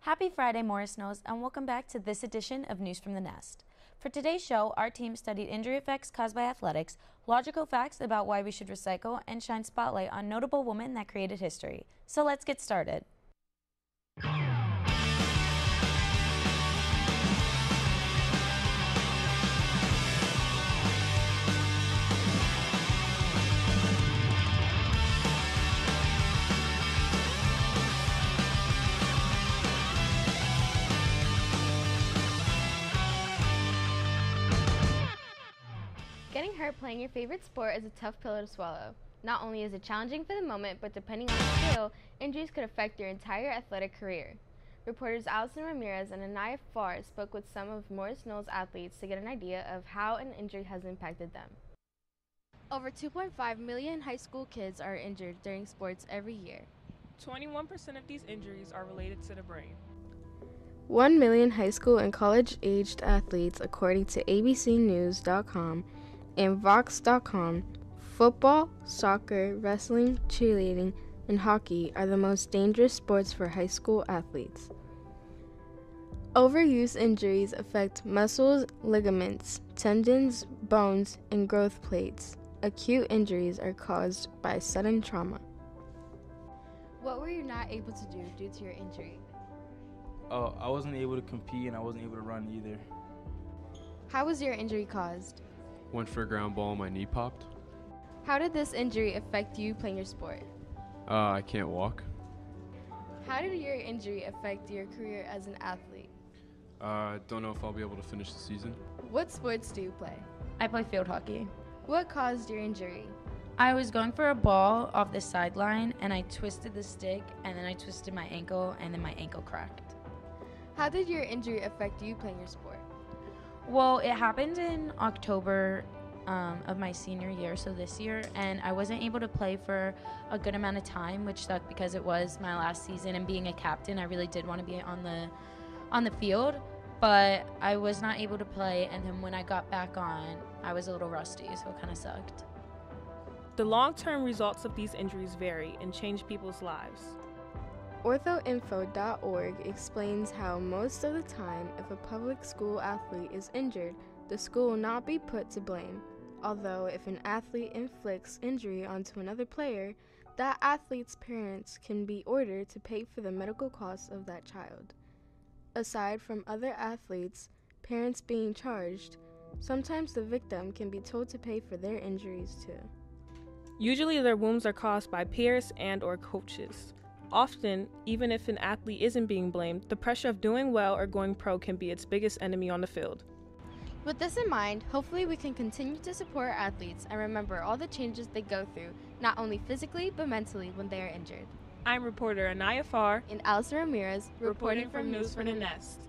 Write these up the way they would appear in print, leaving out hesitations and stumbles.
Happy Friday, Morris Knolls, and welcome back to this edition of News from the Nest. For today's show, our team studied injury effects caused by athletics, logical facts about why we should recycle, and shine spotlight on notable women that created history. So let's get started. Getting hurt playing your favorite sport is a tough pill to swallow. Not only is it challenging for the moment, but depending on the skill, injuries could affect your entire athletic career. Reporters Allison Ramirez and Anaya Farr spoke with some of Morris Knolls athletes to get an idea of how an injury has impacted them. Over 2.5 million high school kids are injured during sports every year. 21% of these injuries are related to the brain. 1 million high school and college-aged athletes, according to abcnews.com, and Vox.com, football, soccer, wrestling, cheerleading, and hockey are the most dangerous sports for high school athletes. Overuse injuries affect muscles, ligaments, tendons, bones, and growth plates. Acute injuries are caused by sudden trauma. What were you not able to do due to your injury? I wasn't able to compete and I wasn't able to run either. How was your injury caused? Went for a ground ball and my knee popped. How did this injury affect you playing your sport? I can't walk. How did your injury affect your career as an athlete? Don't know if I'll be able to finish the season. What sports do you play? I play field hockey. What caused your injury? I was going for a ball off the sideline, and I twisted the stick, and then I twisted my ankle, and then my ankle cracked. How did your injury affect you playing your sport? Well, it happened in October of my senior year, so this year, and I wasn't able to play for a good amount of time, which sucked because it was my last season, and being a captain, I really did want to be on the field, but I was not able to play, and then when I got back on, I was a little rusty, so it kind of sucked. The long-term results of these injuries vary and change people's lives. Orthoinfo.org explains how most of the time, if a public school athlete is injured, the school will not be put to blame. Although if an athlete inflicts injury onto another player, that athlete's parents can be ordered to pay for the medical costs of that child. Aside from other athletes, parents being charged, sometimes the victim can be told to pay for their injuries too. Usually their wounds are caused by peers and/or coaches. Often, even if an athlete isn't being blamed, the pressure of doing well or going pro can be its biggest enemy on the field. With this in mind, hopefully we can continue to support our athletes and remember all the changes they go through, not only physically but mentally when they are injured. I'm reporter Anaya Farr And Allison Ramirez, reporting from News from the Nest.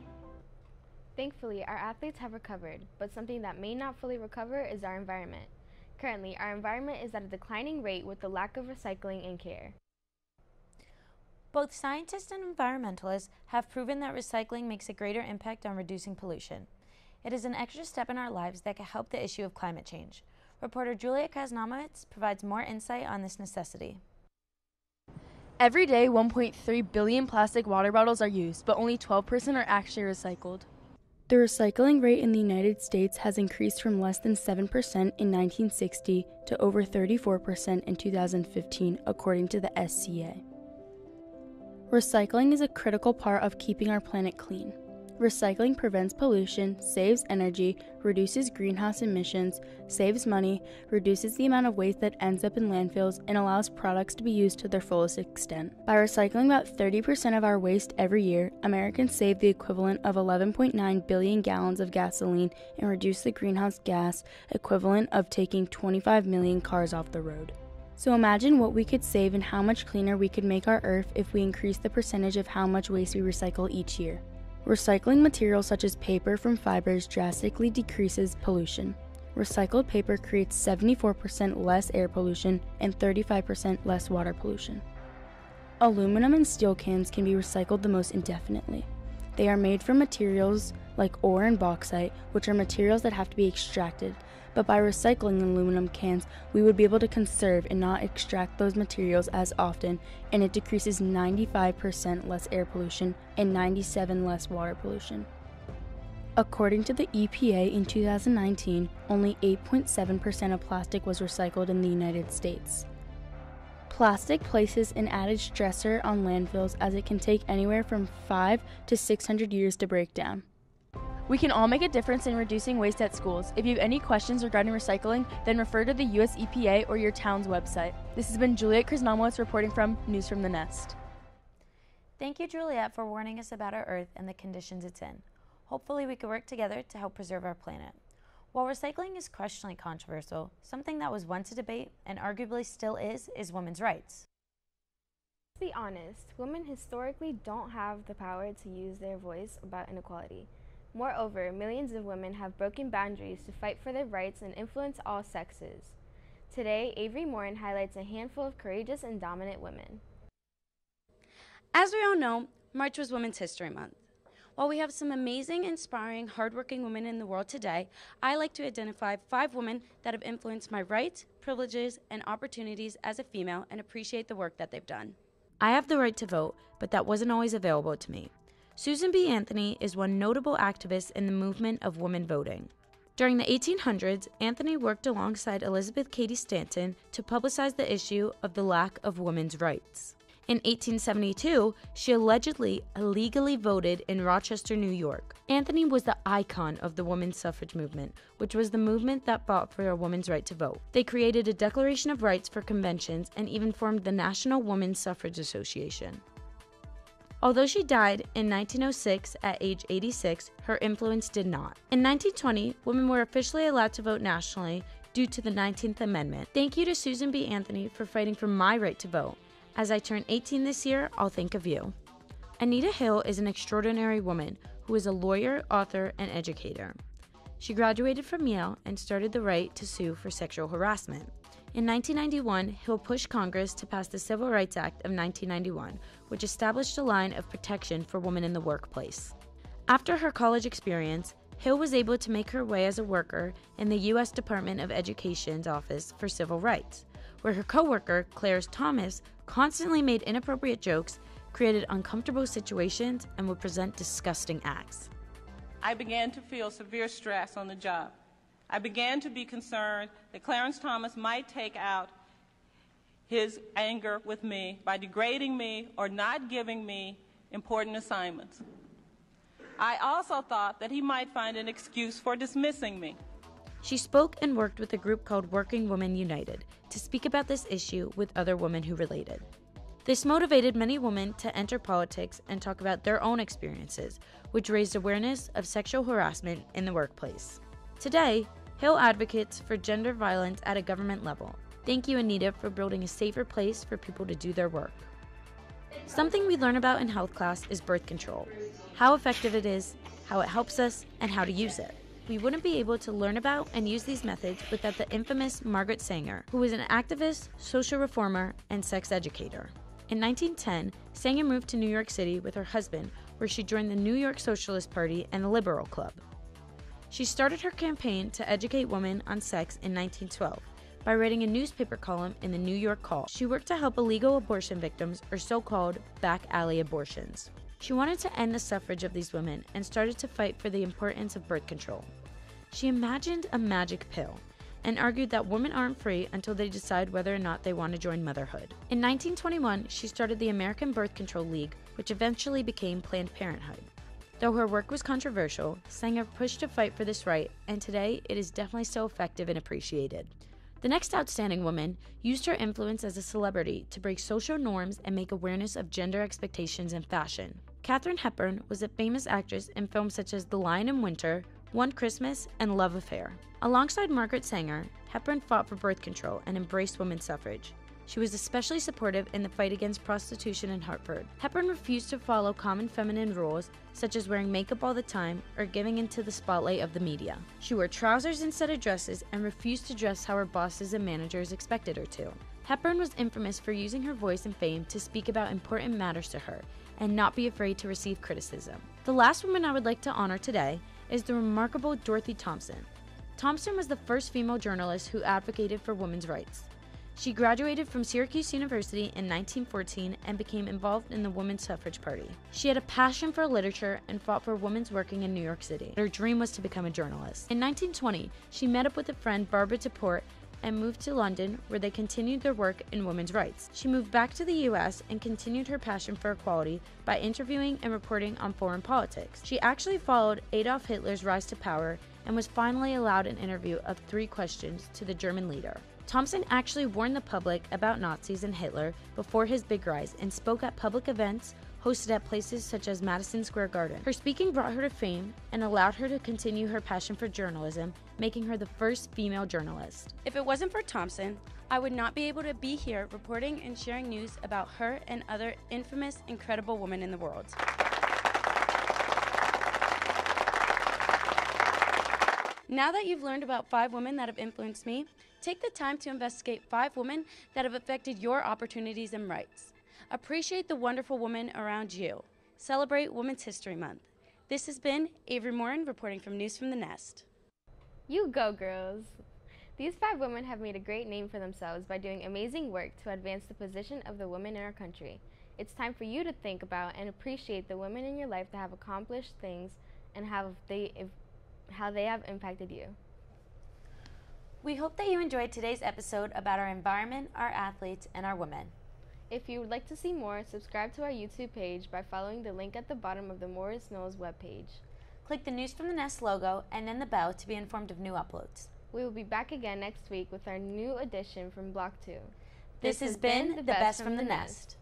Thankfully, our athletes have recovered, but something that may not fully recover is our environment. Currently, our environment is at a declining rate with the lack of recycling and care. Both scientists and environmentalists have proven that recycling makes a greater impact on reducing pollution. It is an extra step in our lives that can help the issue of climate change. Reporter Julia Krasnomowitz provides more insight on this necessity. Every day, 1.3 billion plastic water bottles are used, but only 12% are actually recycled. The recycling rate in the United States has increased from less than 7% in 1960 to over 34% in 2015, according to the SCA. Recycling is a critical part of keeping our planet clean. Recycling prevents pollution, saves energy, reduces greenhouse emissions, saves money, reduces the amount of waste that ends up in landfills, and allows products to be used to their fullest extent. By recycling about 30% of our waste every year, Americans save the equivalent of 11.9 billion gallons of gasoline and reduce the greenhouse gas equivalent of taking 25 million cars off the road. So imagine what we could save and how much cleaner we could make our Earth if we increase the percentage of how much waste we recycle each year. Recycling materials such as paper from fibers drastically decreases pollution. Recycled paper creates 74% less air pollution and 35% less water pollution. Aluminum and steel cans can be recycled the most indefinitely. They are made from materials like ore and bauxite, which are materials that have to be extracted, but by recycling aluminum cans, we would be able to conserve and not extract those materials as often, and it decreases 95% less air pollution and 97% less water pollution. According to the EPA in 2019, only 8.7% of plastic was recycled in the United States. Plastic places an added stressor on landfills as it can take anywhere from 5 to 600 years to break down. We can all make a difference in reducing waste at schools. If you have any questions regarding recycling, then refer to the US EPA or your town's website. This has been Juliet Krasnomowitz reporting from News from the Nest. Thank you, Juliet, for warning us about our Earth and the conditions it's in. Hopefully we can work together to help preserve our planet. While recycling is questionably controversial, something that was once a debate and arguably still is women's rights. Let's be honest, women historically don't have the power to use their voice about inequality. Moreover, millions of women have broken boundaries to fight for their rights and influence all sexes. Today, Avery Morin highlights a handful of courageous and dominant women. As we all know, March was Women's History Month. While we have some amazing, inspiring, hardworking women in the world today, I like to identify 5 women that have influenced my rights, privileges, and opportunities as a female and appreciate the work that they've done. I have the right to vote, but that wasn't always available to me. Susan B. Anthony is one notable activist in the movement of women voting. During the 1800s, Anthony worked alongside Elizabeth Cady Stanton to publicize the issue of the lack of women's rights. In 1872, she allegedly illegally voted in Rochester, New York. Anthony was the icon of the women's suffrage movement, which was the movement that fought for a woman's right to vote. They created a Declaration of Rights for conventions and even formed the National Women's Suffrage Association. Although she died in 1906 at age 86, her influence did not. In 1920, women were officially allowed to vote nationally due to the 19th Amendment. Thank you to Susan B. Anthony for fighting for my right to vote. As I turn 18 this year, I'll think of you. Anita Hill is an extraordinary woman who is a lawyer, author, and educator. She graduated from Yale and started the right to sue for sexual harassment. In 1991, Hill pushed Congress to pass the Civil Rights Act of 1991, which established a line of protection for women in the workplace. After her college experience, Hill was able to make her way as a worker in the U.S. Department of Education's Office for Civil Rights, where her co-worker, Clarence Thomas, constantly made inappropriate jokes, created uncomfortable situations, and would present disgusting acts. I began to feel severe stress on the job. I began to be concerned that Clarence Thomas might take out his anger with me by degrading me or not giving me important assignments. I also thought that he might find an excuse for dismissing me. She spoke and worked with a group called Working Women United to speak about this issue with other women who related. This motivated many women to enter politics and talk about their own experiences, which raised awareness of sexual harassment in the workplace. Today, Hill advocates for gender violence at a government level. Thank you, Anita, for building a safer place for people to do their work. Something we learn about in health class is birth control, how effective it is, how it helps us, and how to use it. We wouldn't be able to learn about and use these methods without the infamous Margaret Sanger, who was an activist, social reformer, and sex educator. In 1910, Sanger moved to New York City with her husband, where she joined the New York Socialist Party and the Liberal Club. She started her campaign to educate women on sex in 1912 by writing a newspaper column in the New York Call. She worked to help illegal abortion victims, or so-called back alley abortions. She wanted to end the suffrage of these women and started to fight for the importance of birth control. She imagined a magic pill and argued that women aren't free until they decide whether or not they want to join motherhood. In 1921, she started the American Birth Control League, which eventually became Planned Parenthood. Though her work was controversial, Sanger pushed to fight for this right, and today it is definitely so effective and appreciated. The next outstanding woman used her influence as a celebrity to break social norms and make awareness of gender expectations in fashion. Katharine Hepburn was a famous actress in films such as The Lion in Winter, One Christmas, and Love Affair. Alongside Margaret Sanger, Hepburn fought for birth control and embraced women's suffrage. She was especially supportive in the fight against prostitution in Hartford. Hepburn refused to follow common feminine rules, such as wearing makeup all the time or giving into the spotlight of the media. She wore trousers instead of dresses and refused to dress how her bosses and managers expected her to. Hepburn was infamous for using her voice and fame to speak about important matters to her and not be afraid to receive criticism. The last woman I would like to honor today is the remarkable Dorothy Thompson. Thompson was the first female journalist who advocated for women's rights. She graduated from Syracuse University in 1914 and became involved in the Women's Suffrage Party. She had a passion for literature and fought for women's working in New York City. Her dream was to become a journalist. In 1920, she met up with a friend, Barbara Teport, and moved to London, where they continued their work in women's rights. She moved back to the U.S. and continued her passion for equality by interviewing and reporting on foreign politics. She actually followed Adolf Hitler's rise to power and was finally allowed an interview of 3 questions to the German leader. Thompson actually warned the public about Nazis and Hitler before his big rise and spoke at public events hosted at places such as Madison Square Garden. Her speaking brought her to fame and allowed her to continue her passion for journalism, making her the first female journalist. If it wasn't for Thompson, I would not be able to be here reporting and sharing news about her and other infamous, incredible women in the world. Now that you've learned about 5 women that have influenced me, take the time to investigate 5 women that have affected your opportunities and rights. Appreciate the wonderful women around you. Celebrate Women's History Month. This has been Avery Morin reporting from News from the Nest. You go, girls! These 5 women have made a great name for themselves by doing amazing work to advance the position of the women in our country. It's time for you to think about and appreciate the women in your life that have accomplished things and how they have impacted you. We hope that you enjoyed today's episode about our environment, our athletes, and our women. If you would like to see more, subscribe to our YouTube page by following the link at the bottom of the Morris Knolls webpage. Click the News from the Nest logo and then the bell to be informed of new uploads. We will be back again next week with our new edition from Block 2. This has been the Best from the Nest.